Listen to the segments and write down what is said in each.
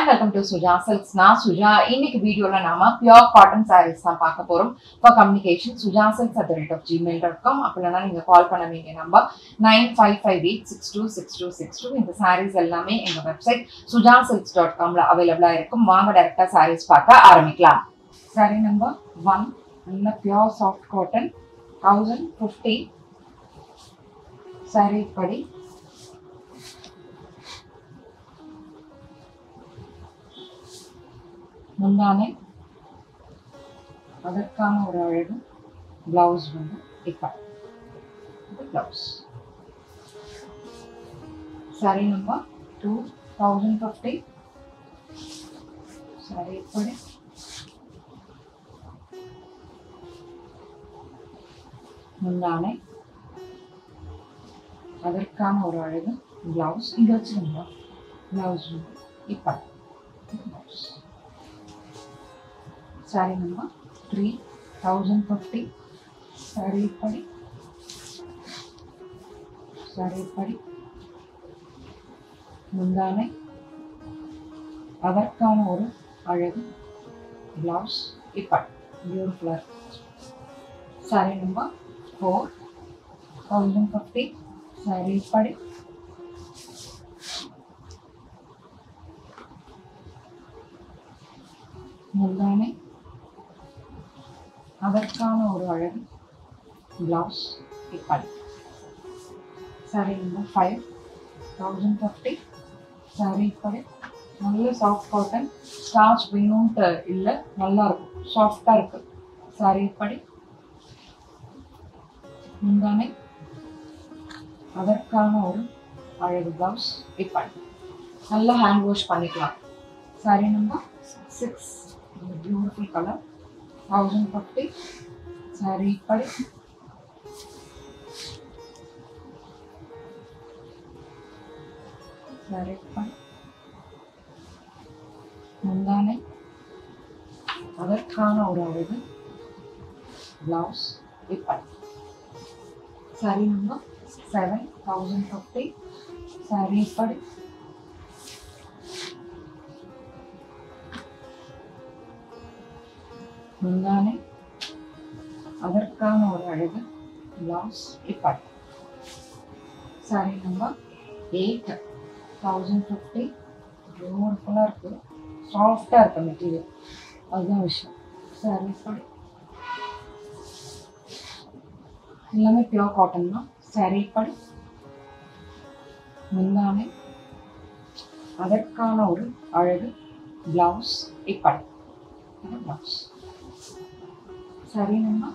welcome to Suja Silks. Na Suja இன்னைக்கு வீடியோல நாம pure cotton sarees தான் பார்க்க போறோம். For communication sujasilks@gmail.com அப்பலனா நீங்க கால் பண்ண வேண்டிய நம்பர் 9558626262. இந்த sarees எல்லாமே எங்க வெப்சைட் sujasilks.com ல அவேலபிளா இருக்கும். வாங்க டைரக்டா sarees பார்க்க ஆரம்பிக்கலாம். Saree number 1 நல்ல pure soft cotton 1050 saree படி முந்தானே அதற்கான ஒரு அழகு பிளவுஸ் வந்து இப்ப பிளவுஸ் சாரி நம்பர் 2050 சாரி இப்படி முந்தானே அதற்கான ஒரு அழகு பிளவுஸ் இங்க வச்சிருந்தா பிளவுஸ் வந்து இப்ப blouse saree number 3050 saree padi mundane adarkana oru alagu blouse ipa beautiful saree number 4050 saree padi mundane அதற்கான ஒரு அழகு பிளவுஸ் இப்படி சாரி நம்பர் 5050 சாரி இப்படி நல்ல சாஃப்ட் காட்டன் ஸ்டார்ச் வேணும்ட்டு இல்லை நல்லா இருக்கும் சாஃப்டா இருக்கு சாரி இப்படி முந்தானே அதற்கான ஒரு அழகு பிளவுஸ் இப்படி நல்லா ஹேண்ட் வாஷ் பண்ணிக்கலாம் sorry number 6 beautiful colour 1050 saree padi mundane அதற்கான ஒரு அழகு பிளவுஸ் இப்படி saree number 7050 saree padi முந்தானே அதற்கான ஒரு அழகு பிளவுஸ் இப்படி சாரி நம்பர் 8050 பியூட்டிஃபுல்லா இருக்கு சாஃப்டா இருக்கு மெட்டீரியல் அதுதான் விஷயம் சாரி இப்படி எல்லாமே பியூர் காட்டன் தான் சாரி இப்படி முந்தானே அதற்கான ஒரு அழகு பிளவுஸ் இப்படி blouse saree number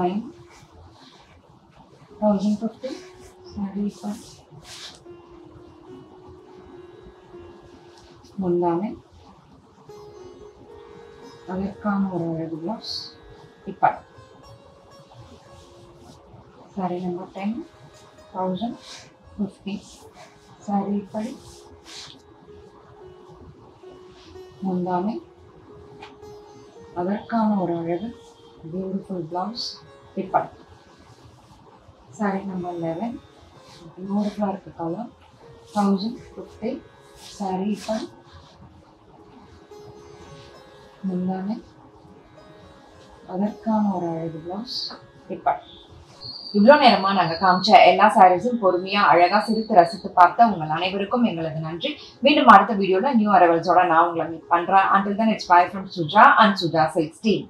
9050 saree padi mundane அதற்கான ஒரு அழகு பிளவுஸ் இப்படி saree number 10050 saree padi mundane அதற்கான ஒரு அழகு பியூட்டிஃபுல் பிளவுஸ் இப்படி சாரி நம்பர் 11 பியூட்டிஃபுல்லா இருக்கு கலர் 1050 சாரி இப்படி முந்தானே அதற்கான ஒரு அழகு பிளவுஸ் இப்படி இவ்வளோ நேரமா நாங்க காமிச்ச எல்லா சாரீஸும் பொறுமையா அழகா சிரித்து ரசித்து பார்த்த உங்கள் அனைவருக்கும் எங்களது நன்றி. மீண்டும் அடுத்த வீடியோல நியூ அரைவல்ஸோட நான் உங்களை மீட் பண்றேன். Until then, it's bye from Suja and Suja Silks team.